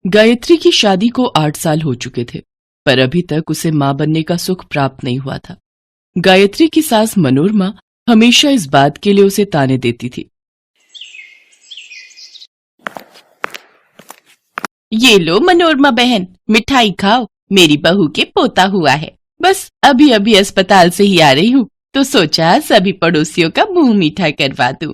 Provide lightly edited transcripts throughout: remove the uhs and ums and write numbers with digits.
गायत्री की शादी को 8 साल हो चुके थे, पर अभी तक उसे मां बनने का सुख प्राप्त नहीं हुआ था। गायत्री की सास मनोरमा हमेशा इस बात के लिए उसे ताने देती थी। ये लो मनोरमा बहन, मिठाई खाओ, मेरी बहू के पोता हुआ है। बस अभी अभी अस्पताल से ही आ रही हूँ, तो सोचा सभी पड़ोसियों का मुंह मीठा करवा दूं।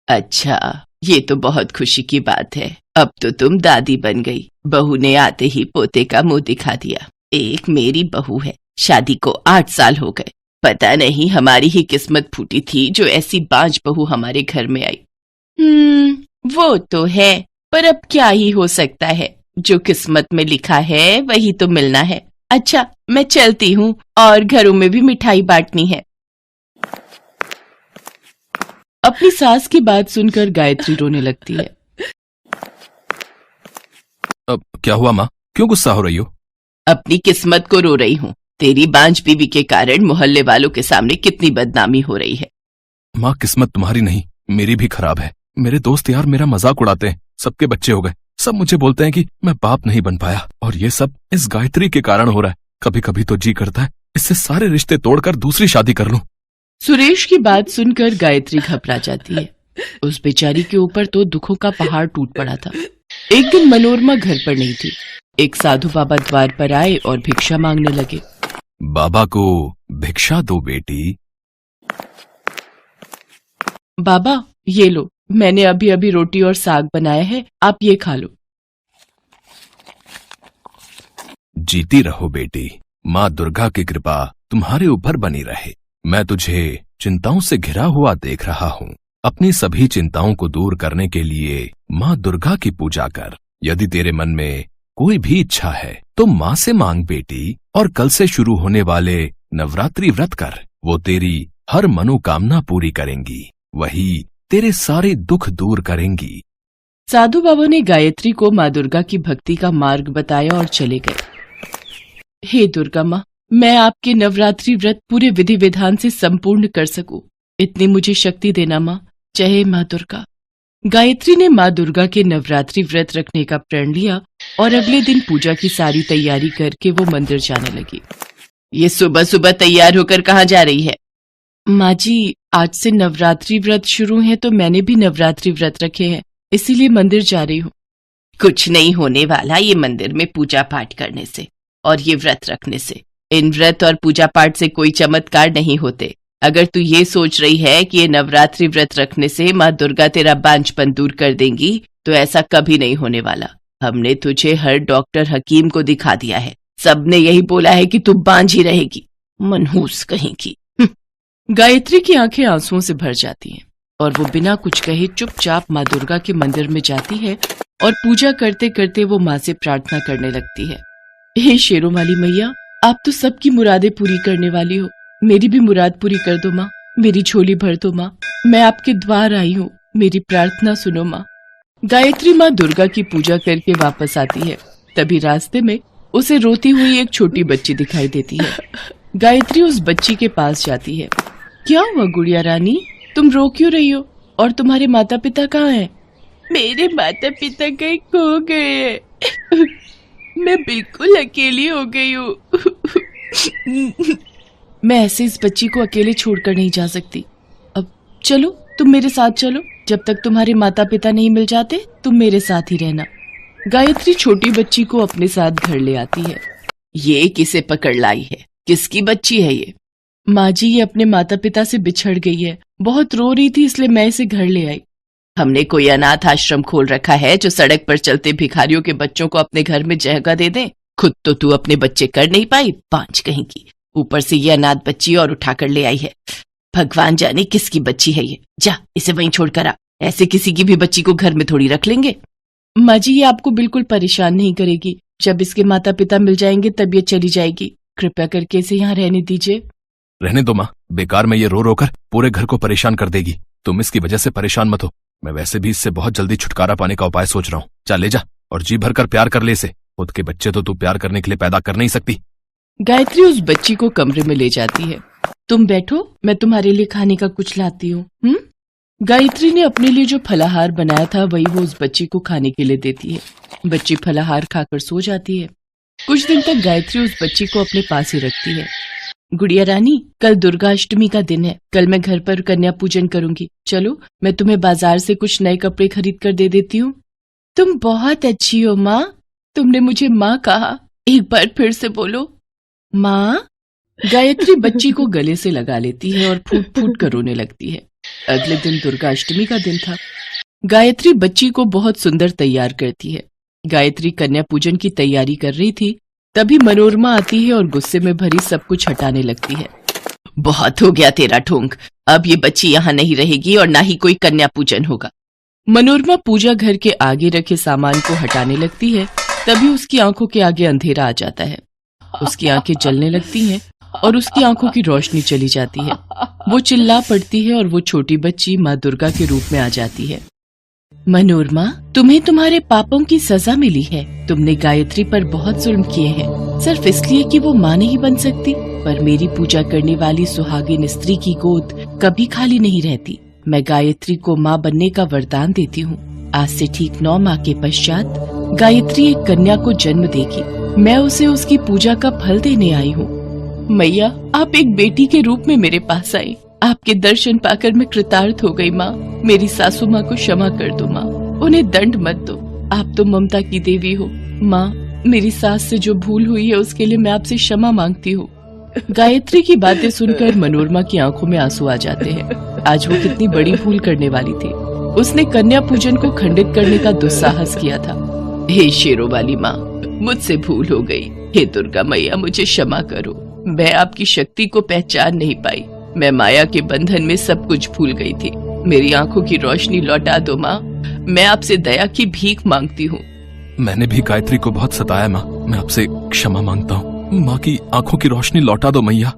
अच्छा, ये तो बहुत खुशी की बात है। अब तो तुम दादी बन गई। बहू ने आते ही पोते का मुंह दिखा दिया। एक मेरी बहू है, शादी को 8 साल हो गए। पता नहीं हमारी ही किस्मत फूटी थी जो ऐसी बांझ बहू हमारे घर में आई। वो तो है, पर अब क्या ही हो सकता है। जो किस्मत में लिखा है वही तो मिलना है। अच्छा, मैं चलती हूँ, और घरों में भी मिठाई बांटनी है। अपनी सास की बात सुनकर गायत्री रोने लगती है। अब क्या हुआ माँ, क्यों गुस्सा हो रही हो? अपनी किस्मत को रो रही हूँ। तेरी बांझ बीवी के कारण मोहल्ले वालों के सामने कितनी बदनामी हो रही है। माँ, किस्मत तुम्हारी नहीं, मेरी भी खराब है। मेरे दोस्त यार मेरा मजाक उड़ाते हैं। सबके बच्चे हो गए, सब मुझे बोलते हैं कि मैं बाप नहीं बन पाया, और ये सब इस गायत्री के कारण हो रहा है। कभी कभी तो जी करता है इससे सारे रिश्ते तोड़कर दूसरी शादी कर लूं। सुरेश की बात सुनकर गायत्री घबरा जाती है। उस बेचारी के ऊपर तो दुखों का पहाड़ टूट पड़ा था। एक दिन मनोरमा घर पर नहीं थी। एक साधु बाबा द्वार पर आए और भिक्षा मांगने लगे। बाबा को भिक्षा दो बेटी। बाबा, ये लो, मैंने अभी अभी रोटी और साग बनाया है, आप ये खा लो। जीती रहो बेटी, माँ दुर्गा की कृपा तुम्हारे ऊपर बनी रहे। मैं तुझे चिंताओं से घिरा हुआ देख रहा हूँ। अपनी सभी चिंताओं को दूर करने के लिए माँ दुर्गा की पूजा कर। यदि तेरे मन में कोई भी इच्छा है तो माँ से मांग बेटी, और कल से शुरू होने वाले नवरात्रि व्रत कर। वो तेरी हर मनोकामना पूरी करेंगी, वही तेरे सारे दुख दूर करेंगी। साधु बाबा ने गायत्री को माँ दुर्गा की भक्ति का मार्ग बताया और चले गए। हे दुर्गा माँ, मैं आपके नवरात्रि व्रत पूरे विधि विधान से संपूर्ण कर सकूं, इतनी मुझे शक्ति देना माँ। जय माँ दुर्गा। गायत्री ने माँ दुर्गा के नवरात्रि व्रत रखने का प्रण लिया और अगले दिन पूजा की सारी तैयारी करके वो मंदिर जाने लगी। ये सुबह सुबह तैयार होकर कहाँ जा रही है? माँ जी, आज से नवरात्रि व्रत शुरू है, तो मैंने भी नवरात्रि व्रत रखे हैं, इसीलिए मंदिर जा रही हूँ। कुछ नहीं होने वाला ये मंदिर में पूजा पाठ करने से और ये व्रत रखने से। इन व्रत और पूजा पाठ से कोई चमत्कार नहीं होते। अगर तू ये सोच रही है कि ये नवरात्रि व्रत रखने से माँ दुर्गा तेरा बांझपन दूर कर देंगी, तो ऐसा कभी नहीं होने वाला। हमने तुझे हर डॉक्टर हकीम को दिखा दिया है, सबने यही बोला है कि तू बांझ ही रहेगी। मनहूस कहीं की। गायत्री की आंखें आंसुओं से भर जाती हैं और वो बिना कुछ कहे चुपचाप माँ दुर्गा के मंदिर में जाती है और पूजा करते करते वो माँ से प्रार्थना करने लगती है। हे शेरों वाली मैया, आप तो सबकी मुरादें पूरी करने वाली हो, मेरी भी मुराद पूरी कर दो माँ, मेरी झोली भर दो माँ। मैं आपके द्वार आई हूँ, मेरी प्रार्थना सुनो माँ। गायत्री माँ दुर्गा की पूजा करके वापस आती है। तभी रास्ते में उसे रोती हुई एक छोटी बच्ची दिखाई देती है। गायत्री उस बच्ची के पास जाती है। क्या हुआ गुड़िया रानी, तुम रो क्यों रही हो? और तुम्हारे माता पिता कहाँ हैं? मेरे माता पिता कहीं खो गए। मैं बिल्कुल अकेली हो गई हूँ। मैं ऐसे इस बच्ची को अकेले छोड़कर नहीं जा सकती। अब चलो, तुम मेरे साथ चलो। जब तक तुम्हारे माता पिता नहीं मिल जाते, तुम मेरे साथ ही रहना। गायत्री छोटी बच्ची को अपने साथ घर ले आती है। ये किसे पकड़ लाई है? किसकी बच्ची है ये? माँ जी, ये अपने माता पिता से बिछड़ गई है, बहुत रो रही थी, इसलिए मैं इसे घर ले आई। हमने कोई अनाथ आश्रम खोल रखा है जो सड़क पर चलते भिखारियों के बच्चों को अपने घर में जगह दे दे? खुद तो तू अपने बच्चे कर नहीं पाई, बांझ कहीं की, ऊपर से ये अनाथ बच्ची और उठाकर ले आई है। भगवान जाने किसकी बच्ची है ये। जा, इसे वहीं छोड़कर आ। ऐसे किसी की भी बच्ची को घर में थोड़ी रख लेंगे। माँ जी, ये आपको बिल्कुल परेशान नहीं करेगी। जब इसके माता पिता मिल जाएंगे तब ये चली जाएगी। कृपया करके इसे यहाँ रहने दीजिए। रहने दो माँ, बेकार में ये रो रो कर पूरे घर को परेशान कर देगी। तुम इसकी वजह से परेशान मत हो। मैं वैसे भी इससे बहुत जल्दी छुटकारा पाने का उपाय सोच रहा हूँ। जा, ले जा और जी भर कर प्यार कर ले इसे। खुद के बच्चे तो तू प्यार करने के लिए पैदा कर नहीं सकती। गायत्री उस बच्ची को कमरे में ले जाती है। तुम बैठो, मैं तुम्हारे लिए खाने का कुछ लाती हूँ। गायत्री ने अपने लिए जो फलाहार बनाया था वही वो उस बच्ची को खाने के लिए देती है। बच्ची फलाहार खाकर सो जाती है। कुछ दिन तक गायत्री उस बच्ची को अपने पास ही रखती है। गुड़िया रानी, कल दुर्गा अष्टमी का दिन है। कल मैं घर पर कन्या पूजन करूंगी। चलो, मैं तुम्हें बाजार से कुछ नए कपड़े खरीद कर दे देती हूँ। तुम बहुत अच्छी हो माँ। तुमने मुझे माँ कहा, एक बार फिर से बोलो, माँ। गायत्री बच्ची को गले से लगा लेती है और फूट फूट कर रोने लगती है। अगले दिन दुर्गा अष्टमी का दिन था। गायत्री बच्ची को बहुत सुंदर तैयार करती है। गायत्री कन्या पूजन की तैयारी कर रही थी, तभी मनोरमा आती है और गुस्से में भरी सब कुछ हटाने लगती है। बहुत हो गया तेरा ढोंग। अब ये बच्ची यहाँ नहीं रहेगी और ना ही कोई कन्या पूजन होगा। मनोरमा पूजा घर के आगे रखे सामान को हटाने लगती है, तभी उसकी आंखों के आगे अंधेरा आ जाता है। उसकी आंखें जलने लगती हैं और उसकी आंखों की रोशनी चली जाती है। वो चिल्ला पड़ती है और वो छोटी बच्ची माँ दुर्गा के रूप में आ जाती है। मनोरमा, तुम्हें तुम्हारे पापों की सजा मिली है। तुमने गायत्री पर बहुत जुल्म किए हैं, सिर्फ इसलिए कि वो माँ नहीं बन सकती। पर मेरी पूजा करने वाली सुहागिन स्त्री की गोद कभी खाली नहीं रहती। मैं गायत्री को माँ बनने का वरदान देती हूँ। आज से ठीक 9 माह के पश्चात गायत्री एक कन्या को जन्म देगी। मैं उसे उसकी पूजा का फल देने आई हूँ। मैया, आप एक बेटी के रूप में मेरे पास आई। आपके दर्शन पाकर मैं कृतार्थ हो गई माँ। मेरी सासू माँ को क्षमा कर दो माँ, उन्हें दंड मत दो। आप तो ममता की देवी हो माँ। मेरी सास से जो भूल हुई है उसके लिए मैं आपसे क्षमा मांगती हूँ। गायत्री की बातें सुनकर मनोरमा की आंखों में आंसू आ जाते हैं। आज वो कितनी बड़ी भूल करने वाली थी। उसने कन्या पूजन को खंडित करने का दुस्साहस किया था। हे शेरों वाली माँ, मुझसे भूल हो गई। हे दुर्गा मैया, मुझे क्षमा करो। मैं आपकी शक्ति को पहचान नहीं पाई। मैं माया के बंधन में सब कुछ भूल गई थी। मेरी आंखों की रोशनी लौटा दो माँ। मैं आपसे दया की भीख मांगती हूँ। मैंने भी गायत्री को बहुत सताया माँ। मैं आपसे क्षमा मांगता हूँ। माँ की आंखों की रोशनी लौटा दो मैया।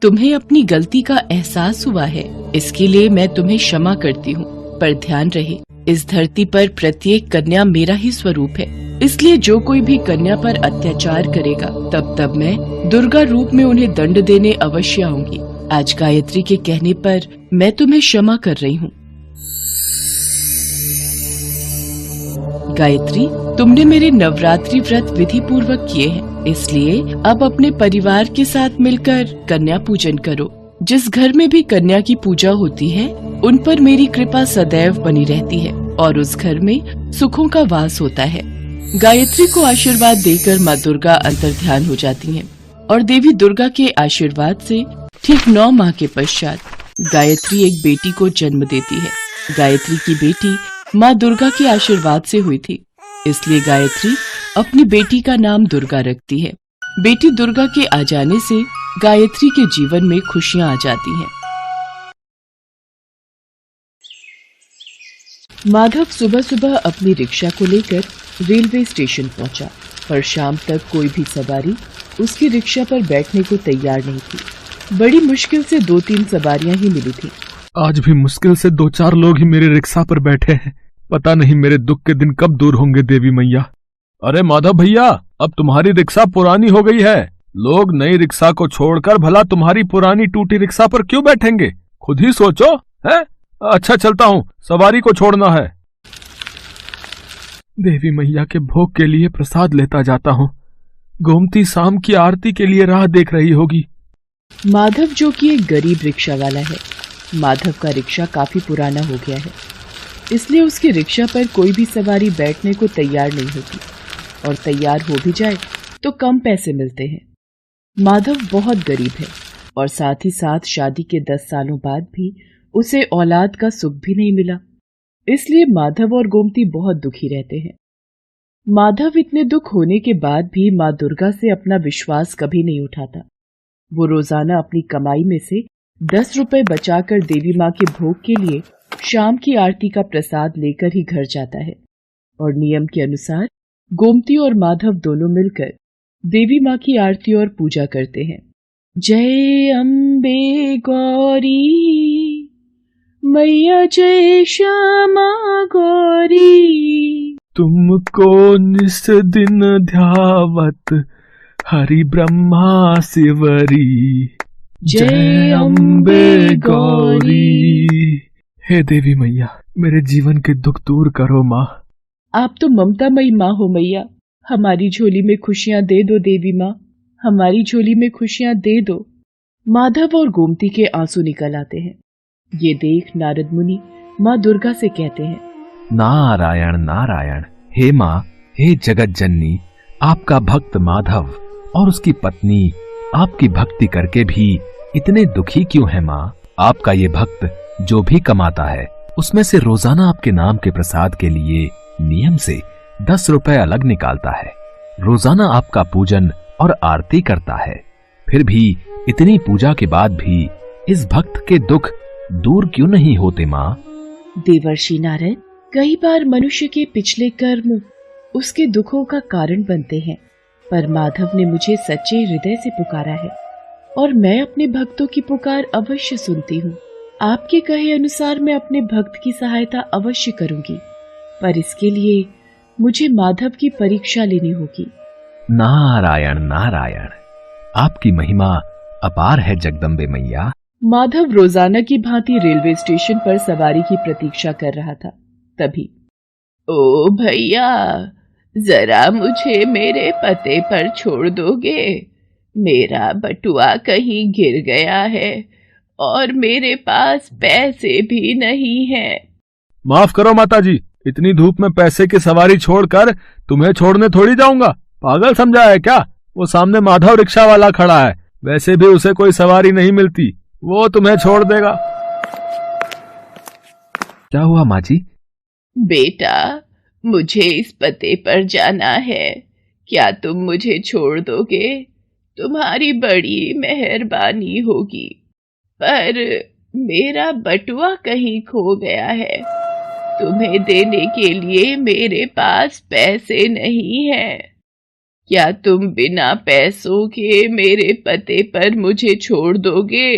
तुम्हें अपनी गलती का एहसास हुआ है, इसके लिए मैं तुम्हें क्षमा करती हूँ। पर ध्यान रहे, इस धरती पर प्रत्येक कन्या मेरा ही स्वरूप है। इसलिए जो कोई भी कन्या पर अत्याचार करेगा, तब मैं दुर्गा रूप में उन्हें दंड देने अवश्य आऊंगी। आज गायत्री के कहने पर मैं तुम्हें क्षमा कर रही हूँ। गायत्री, तुमने मेरे नवरात्रि व्रत विधि पूर्वक किए हैं, इसलिए अब अपने परिवार के साथ मिलकर कन्या पूजन करो। जिस घर में भी कन्या की पूजा होती है, उन पर मेरी कृपा सदैव बनी रहती है और उस घर में सुखों का वास होता है। गायत्री को आशीर्वाद देकर माँ दुर्गा अंतर्ध्यान हो जाती हैं और देवी दुर्गा के आशीर्वाद से ठीक 9 माह के पश्चात गायत्री एक बेटी को जन्म देती है। गायत्री की बेटी माँ दुर्गा के आशीर्वाद से हुई थी, इसलिए गायत्री अपनी बेटी का नाम दुर्गा रखती है। बेटी दुर्गा के आ जाने से गायत्री के जीवन में खुशियां आ जाती हैं। माधव सुबह सुबह अपनी रिक्शा को लेकर रेलवे स्टेशन पहुंचा, पर शाम तक कोई भी सवारी उसकी रिक्शा पर बैठने को तैयार नहीं थी। बड़ी मुश्किल से 2-3 सवारियां ही मिली थी। आज भी मुश्किल से 2-4 लोग ही मेरे रिक्शा पर बैठे हैं। पता नहीं मेरे दुख के दिन कब दूर होंगे देवी मैया। अरे माधव भैया, अब तुम्हारी रिक्शा पुरानी हो गई है। लोग नई रिक्शा को छोड़कर भला तुम्हारी पुरानी टूटी रिक्शा पर क्यों बैठेंगे? खुद ही सोचो। है? अच्छा, चलता हूँ, सवारी को छोड़ना है। देवी मैया के भोग के लिए प्रसाद लेता जाता हूँ। गोमती शाम की आरती के लिए राह देख रही होगी। माधव, जो कि एक गरीब रिक्शा वाला है, माधव का रिक्शा काफी पुराना हो गया है, इसलिए उसकी रिक्शा पर कोई भी सवारी बैठने को तैयार नहीं होती, और तैयार हो भी जाए तो कम पैसे मिलते हैं। माधव बहुत गरीब है और साथ ही साथ शादी के 10 सालों बाद भी उसे औलाद का सुख भी नहीं मिला, इसलिए माधव और गोमती बहुत दुखी रहते हैं। माधव इतने दुख होने के बाद भी माँ दुर्गा से अपना विश्वास कभी नहीं उठाता। वो रोजाना अपनी कमाई में से 10 रुपए बचाकर देवी माँ के भोग के लिए शाम की आरती का प्रसाद लेकर ही घर जाता है, और नियम के अनुसार गोमती और माधव दोनों मिलकर देवी माँ की आरती और पूजा करते हैं। जय अम्बे गौरी मैया, जय श्यामा गौरी, तुमको निस दिन ध्यावत हरि ब्रह्मा शिवरी। जय अम्बे गौरी। हे देवी मैया, मेरे जीवन के दुख दूर करो माँ। आप तो ममतामयी माँ हो मैया, हमारी झोली में खुशियां दे दो देवी माँ, हमारी झोली में खुशियां दे दो। माधव और गोमती के आंसू निकल आते हैं। ये देख नारद मुनि माँ दुर्गा से कहते हैं, नारायण नारायण। हे माँ, हे जगत जननी, आपका भक्त माधव और उसकी पत्नी आपकी भक्ति करके भी इतने दुखी क्यों है माँ? आपका ये भक्त जो भी कमाता है उसमें से रोजाना आपके नाम के प्रसाद के लिए नियम से 10 रुपए अलग निकालता है। रोजाना आपका पूजन और आरती करता है। फिर भी इतनी पूजा के बाद भी इस भक्त के दुख दूर क्यों नहीं होते माँ? देवर्षि नारद, कई बार मनुष्य के पिछले कर्म उसके दुखों का कारण बनते हैं, पर माधव ने मुझे सच्चे हृदय से पुकारा है और मैं अपने भक्तों की पुकार अवश्य सुनती हूँ। आपके कहे अनुसार मैं अपने भक्त की सहायता अवश्य करूंगी, पर इसके लिए मुझे माधव की परीक्षा लेनी होगी। नारायण नारायण। आपकी महिमा अपार है जगदम्बे मैया। माधव रोजाना की भांति रेलवे स्टेशन पर सवारी की प्रतीक्षा कर रहा था। तभी, ओ भैया, जरा मुझे मेरे पते पर छोड़ दोगे? मेरा बटुआ कहीं गिर गया है और मेरे पास पैसे भी नहीं है। माफ करो माता जी, इतनी धूप में पैसे की सवारी छोड़कर तुम्हें छोड़ने थोड़ी जाऊंगा। पागल समझा है क्या? वो सामने माधव रिक्शा वाला खड़ा है, वैसे भी उसे कोई सवारी नहीं मिलती, वो तुम्हें छोड़ देगा। क्या हुआ माँ जी? बेटा, मुझे इस पते पर जाना है, क्या तुम मुझे छोड़ दोगे? तुम्हारी बड़ी मेहरबानी होगी, पर मेरा बटुआ कहीं खो गया है। तुम्हें देने के लिए मेरे पास पैसे नहीं है। क्या तुम बिना पैसों के मेरे पते पर मुझे छोड़ दोगे?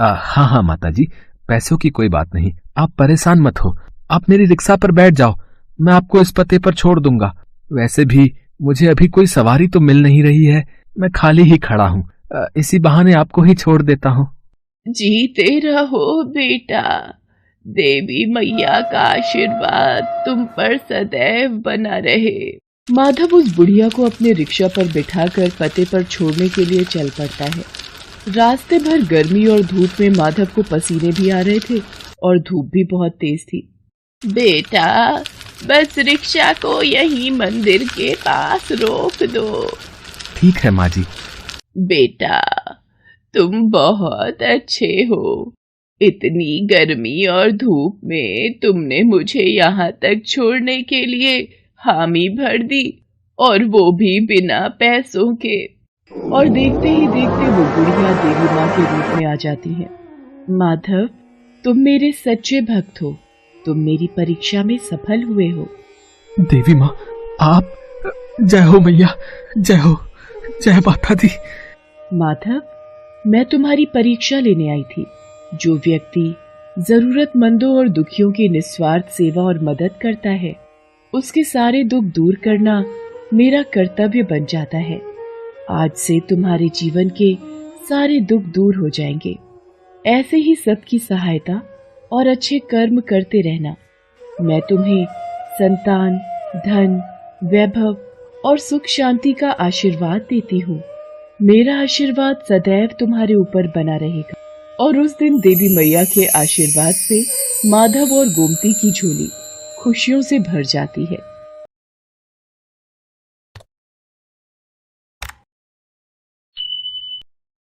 हाँ हाँ माता जी, पैसों की कोई बात नहीं, आप परेशान मत हो। आप मेरी रिक्शा पर बैठ जाओ, मैं आपको इस पते पर छोड़ दूंगा। वैसे भी मुझे अभी कोई सवारी तो मिल नहीं रही है, मैं खाली ही खड़ा हूँ, इसी बहाने आपको ही छोड़ देता हूँ। जीते रहो बेटा, देवी मैया का आशीर्वाद तुम पर सदैव बना रहे। माधव उस बुढ़िया को अपने रिक्शा पर बिठाकर पते पर छोड़ने के लिए चल पड़ता है। रास्ते भर गर्मी और धूप में माधव को पसीने भी आ रहे थे और धूप भी बहुत तेज थी। बेटा, बस रिक्शा को यहीं मंदिर के पास रोक दो। ठीक है माँ जी। बेटा, तुम बहुत अच्छे हो। इतनी गर्मी और धूप में तुमने मुझे यहाँ तक छोड़ने के लिए हामी भर दी, और वो भी बिना पैसों के। और देखते ही देखते वो बुढ़िया देवी माँ के रूप में आ जाती है। माधव, तुम मेरे सच्चे भक्त हो, तुम मेरी परीक्षा में सफल हुए हो। देवी माँ, आप जय हो मैया, जय हो, जय माता दी। माधव, मैं तुम्हारी परीक्षा लेने आई थी। जो व्यक्ति जरूरतमंदों और दुखियों की निस्वार्थ सेवा और मदद करता है, उसके सारे दुख दूर करना मेरा कर्तव्य बन जाता है। आज से तुम्हारे जीवन के सारे दुख दूर हो जाएंगे। ऐसे ही सबकी सहायता और अच्छे कर्म करते रहना। मैं तुम्हें संतान, धन, वैभव और सुख शांति का आशीर्वाद देती हूँ। मेरा आशीर्वाद सदैव तुम्हारे ऊपर बना रहेगा। और उस दिन देवी मैया के आशीर्वाद से माधव और गोमती की झोली खुशियों से भर जाती है।